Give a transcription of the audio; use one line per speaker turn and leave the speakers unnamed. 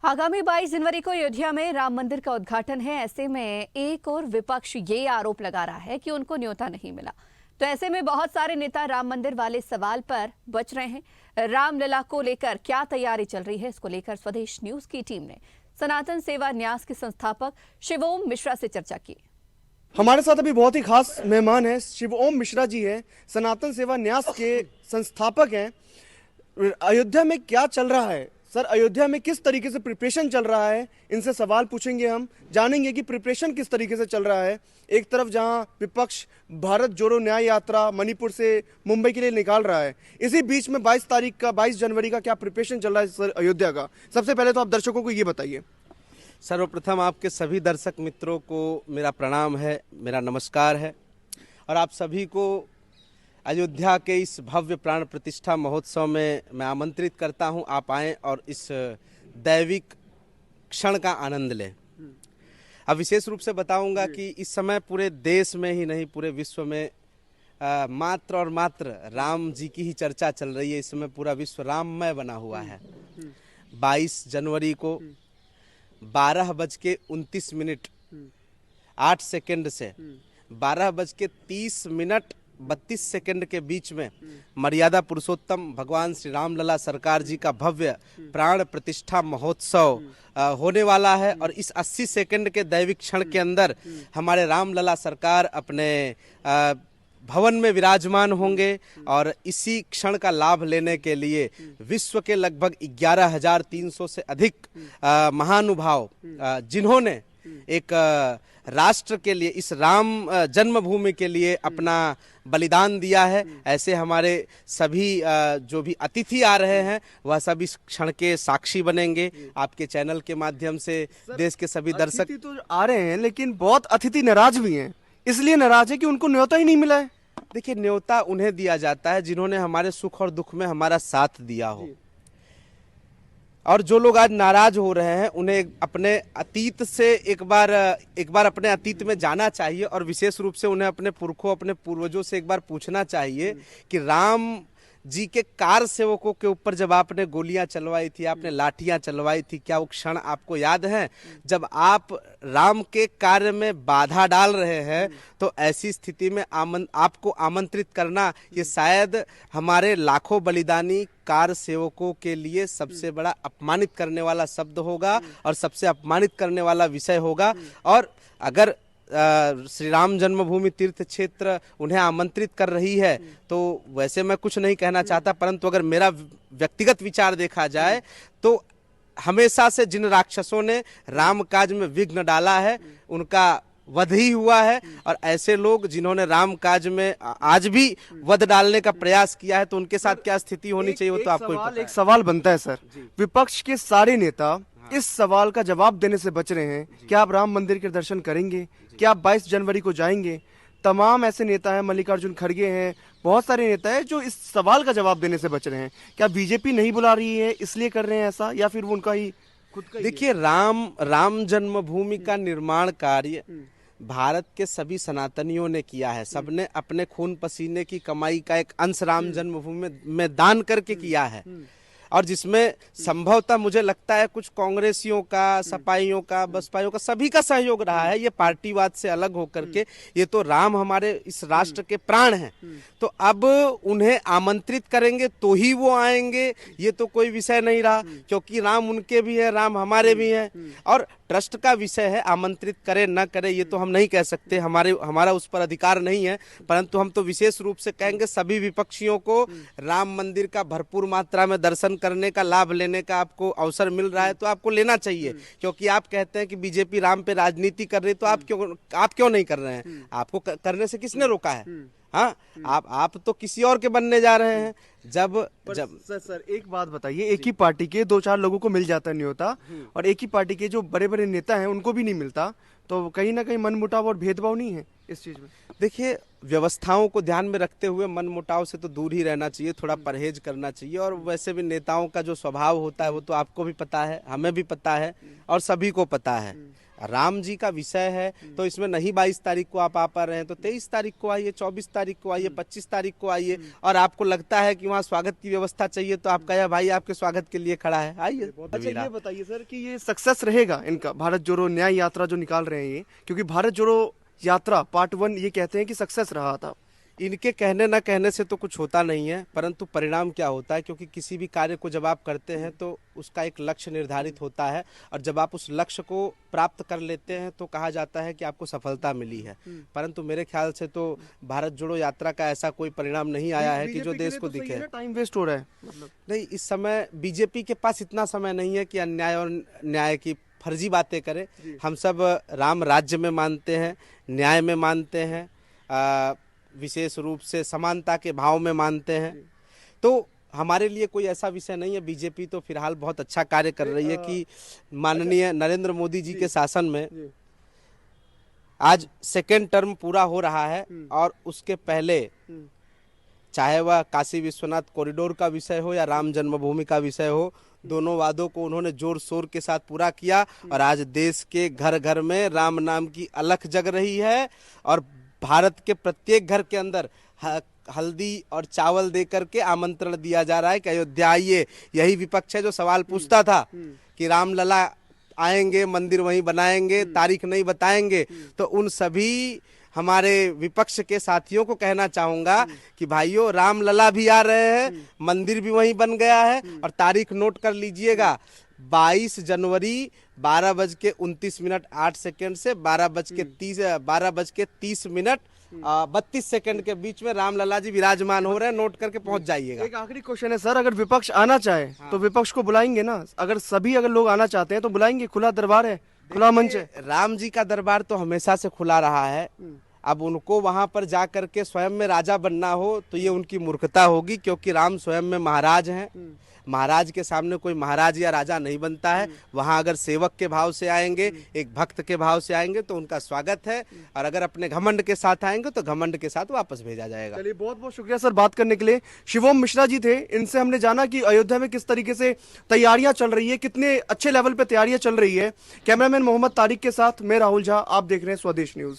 आगामी 22 जनवरी को अयोध्या में राम मंदिर का उद्घाटन है। ऐसे में एक और विपक्ष ये आरोप लगा रहा है कि उनको न्योता नहीं मिला। तो ऐसे में बहुत सारे नेता राम मंदिर वाले सवाल पर बच रहे हैं। रामलला को लेकर क्या तैयारी चल रही है, इसको लेकर स्वदेश न्यूज की टीम ने सनातन सेवा न्यास के संस्थापक शिवोम मिश्रा से चर्चा की।
हमारे साथ अभी बहुत ही खास मेहमान है, शिवोम मिश्रा जी है, सनातन सेवा न्यास के संस्थापक हैं। अयोध्या में क्या चल रहा है सर? अयोध्या में किस तरीके से प्रिपरेशन चल रहा है, इनसे सवाल पूछेंगे। हम जानेंगे कि प्रिपरेशन किस तरीके से चल रहा है। एक तरफ जहां विपक्ष भारत जोड़ो न्याय यात्रा मणिपुर से मुंबई के लिए निकाल रहा है, इसी बीच में 22 जनवरी का क्या प्रिपरेशन चल रहा है सर अयोध्या का? सबसे पहले तो आप दर्शकों को ये बताइए।
सर्वप्रथम आपके सभी दर्शक मित्रों को मेरा प्रणाम है, मेरा नमस्कार है और आप सभी को अयोध्या के इस भव्य प्राण प्रतिष्ठा महोत्सव में मैं आमंत्रित करता हूं। आप आएं और इस दैविक क्षण का आनंद लें। अब विशेष रूप से बताऊंगा कि इस समय पूरे देश में ही नहीं, पूरे विश्व में मात्र और मात्र राम जी की ही चर्चा चल रही है। इस समय पूरा विश्व राममय बना हुआ है। 22 जनवरी को 12:29 8 सेकंड से 12:30 32 के बीच में मर्यादा पुरुषोत्तम भगवान श्री रामलला सरकार जी का भव्य प्राण प्रतिष्ठा महोत्सव होने वाला है। और इस 80 सेकंड के दैविक क्षण के अंदर हमारे रामलला सरकार अपने भवन में विराजमान होंगे और इसी क्षण का लाभ लेने के लिए विश्व के लगभग 11,300 से अधिक महानुभाव जिन्होंने एक राष्ट्र के लिए, इस राम जन्मभूमि के लिए अपना बलिदान दिया है, ऐसे हमारे सभी जो भी अतिथि आ रहे हैं वह सब इस क्षण के साक्षी बनेंगे। आपके चैनल के माध्यम से देश के सभी दर्शक
अतिथि तो आ रहे हैं, लेकिन बहुत अतिथि नाराज भी हैं। इसलिए नाराज है कि उनको न्योता ही नहीं मिला है।
देखिए, न्योता उन्हें दिया जाता है जिन्होंने हमारे सुख और दुख में हमारा साथ दिया हो। और जो लोग आज नाराज हो रहे हैं उन्हें अपने अतीत से एक बार अपने अतीत में जाना चाहिए और विशेष रूप से उन्हें अपने पुरखों, अपने पूर्वजों से एक बार पूछना चाहिए कि राम जी के कार सेवकों के ऊपर जब आपने गोलियां चलवाई थी, आपने लाठियां चलवाई थी, क्या वो क्षण आपको याद है जब आप राम के कार्य में बाधा डाल रहे हैं? तो ऐसी स्थिति में आपको आमंत्रित करना ये शायद हमारे लाखों बलिदानी कार सेवकों के लिए सबसे बड़ा अपमानित करने वाला शब्द होगा और सबसे अपमानित करने वाला विषय होगा। और अगर श्री राम जन्मभूमि तीर्थ क्षेत्र उन्हें आमंत्रित कर रही है तो वैसे मैं कुछ नहीं कहना चाहता, परंतु अगर मेरा व्यक्तिगत विचार देखा जाए तो हमेशा से जिन राक्षसों ने राम काज में विघ्न डाला है उनका वध ही हुआ है। और ऐसे लोग जिन्होंने राम काज में आज भी वध डालने का प्रयास किया है तो उनके साथ क्या स्थिति होनी चाहिए वो तो आपको ही पता है।
एक सवाल बनता है सर, विपक्ष के सारे नेता इस सवाल का जवाब देने से बच रहे हैं। क्या आप राम मंदिर के दर्शन करेंगे? क्या आप 22 जनवरी को जाएंगे? तमाम ऐसे नेता हैं, मल्लिकार्जुन खड़गे हैं, बहुत सारे नेता हैं जो इस सवाल का जवाब देने से बच रहे हैं। क्या बीजेपी नहीं बुला रही है इसलिए कर रहे हैं ऐसा, या फिर वो उनका ही खुद का?
देखिए, राम जन्मभूमि का निर्माण कार्य भारत के सभी सनातनियों ने किया है। सबने अपने खून पसीने की कमाई का एक अंश राम जन्मभूमि में दान करके किया है। और जिसमें संभवतः मुझे लगता है कुछ कांग्रेसियों का, सपाइयों का, बसपाइयों का, सभी का सहयोग रहा है। ये पार्टीवाद से अलग होकर के ये तो राम हमारे इस राष्ट्र के प्राण हैं। तो अब उन्हें आमंत्रित करेंगे तो ही वो आएंगे, ये तो कोई विषय नहीं रहा, क्योंकि राम उनके भी है, राम हमारे भी हैं। और ट्रस्ट का विषय है, आमंत्रित करे न करे ये तो हम नहीं कह सकते, हमारा उस पर अधिकार नहीं है। परंतु हम तो विशेष रूप से कहेंगे सभी विपक्षियों को राम मंदिर का भरपूर मात्रा में दर्शन करने का, लाभ लेने का आपको अवसर मिल रहा है तो आपको लेना चाहिए। क्योंकि आप कहते हैं कि बीजेपी राम पे राजनीति कर रही, तो आप क्यों नहीं कर रहे हैं? आपको करने से किसने रोका है? हाँ, आप तो किसी और के बनने जा रहे हैं। जब
सर एक बात बताइए, एक ही पार्टी के 2-4 लोगों को मिल जाता नहीं होता और एक ही पार्टी के जो बड़े बड़े नेता हैं उनको भी नहीं मिलता, तो कहीं ना कहीं मनमुटाव और भेदभाव नहीं है इस चीज में?
देखिए, व्यवस्थाओं को ध्यान में रखते हुए मनमुटाव से तो दूर ही रहना चाहिए, थोड़ा परहेज करना चाहिए। और वैसे भी नेताओं का जो स्वभाव होता है वो तो आपको भी पता है, हमें भी पता है और सभी को पता है। राम जी का विषय है तो इसमें नहीं 22 तारीख को आप आ पा रहे हैं तो 23 तारीख को आइए, 24 तारीख को आइए, 25 तारीख को आइए। और आपको लगता है कि वहाँ स्वागत की व्यवस्था चाहिए तो आप कहे भाई आपके स्वागत के लिए खड़ा है, आइए।
अच्छा ये बताइए सर कि ये सक्सेस रहेगा इनका भारत जोड़ो न्याय यात्रा जो निकाल रहे हैं ये, क्योंकि भारत जोड़ो यात्रा पार्ट 1 ये कहते हैं कि सक्सेस रहा था।
इनके कहने न कहने से तो कुछ होता नहीं है, परंतु परिणाम क्या होता है, क्योंकि किसी भी कार्य को जब आप करते हैं तो उसका एक लक्ष्य निर्धारित होता है और जब आप उस लक्ष्य को प्राप्त कर लेते हैं तो कहा जाता है कि आपको सफलता मिली है। परंतु मेरे ख्याल से तो भारत जोड़ो यात्रा का ऐसा कोई परिणाम नहीं आया है कि जो देश को दिखे।
टाइम वेस्ट हो रहा है मतलब।
नहीं, इस समय बीजेपी के पास इतना समय नहीं है कि अन्याय और न्याय की फर्जी बातें करे। हम सब राम राज्य में मानते हैं, न्याय में मानते हैं, विशेष रूप से समानता के भाव में मानते हैं। तो हमारे लिए कोई ऐसा विषय नहीं है। बीजेपी तो फिलहाल बहुत अच्छा कार्य कर रही है कि माननीय नरेंद्र मोदी जी के शासन में आज सेकेंड टर्म पूरा हो रहा है और उसके पहले चाहे वह काशी विश्वनाथ कॉरिडोर का विषय हो या राम जन्मभूमि का विषय हो, दोनों वादों को उन्होंने जोर शोर के साथ पूरा किया और आज देश के घर घर में राम नाम की अलख जग रही है और भारत के प्रत्येक घर के अंदर हल्दी और चावल दे करके आमंत्रण दिया जा रहा है कि अयोध्या आइए। यही विपक्ष है जो सवाल पूछता था कि रामलला आएंगे, मंदिर वहीं बनाएंगे, तारीख नहीं बताएंगे। तो उन सभी हमारे विपक्ष के साथियों को कहना चाहूंगा कि भाइयों, रामलला भी आ रहे हैं, मंदिर भी वहीं बन गया है और तारीख नोट कर लीजिएगा, 22 जनवरी 12:29:08 से 12:30 32 के बीच में रामलला जी विराजमान हो रहे हैं। नोट करके पहुंच जाइएगा।
एक आखिरी क्वेश्चन है सर, अगर विपक्ष आना चाहे तो विपक्ष को बुलाएंगे ना? अगर लोग आना चाहते हैं तो बुलाएंगे, खुला दरबार है, खुला मंच है।
राम जी का दरबार तो हमेशा से खुला रहा है। अब उनको वहां पर जा करके स्वयं में राजा बनना हो तो ये उनकी मूर्खता होगी, क्योंकि राम स्वयं में महाराज हैं। महाराज के सामने कोई महाराज या राजा नहीं बनता है। वहां अगर सेवक के भाव से आएंगे, एक भक्त के भाव से आएंगे तो उनका स्वागत है, और अगर अपने घमंड के साथ आएंगे तो घमंड के साथ वापस भेजा जाएगा।
चलिए, बहुत बहुत शुक्रिया सर बात करने के लिए। शिवोम मिश्रा जी थे, इनसे हमने जाना कि अयोध्या में किस तरीके से तैयारियां चल रही है, कितने अच्छे लेवल पे तैयारियां चल रही है। कैमरामैन मोहम्मद तारिक के साथ मैं राहुल झा, आप देख रहे हैं स्वदेश न्यूज।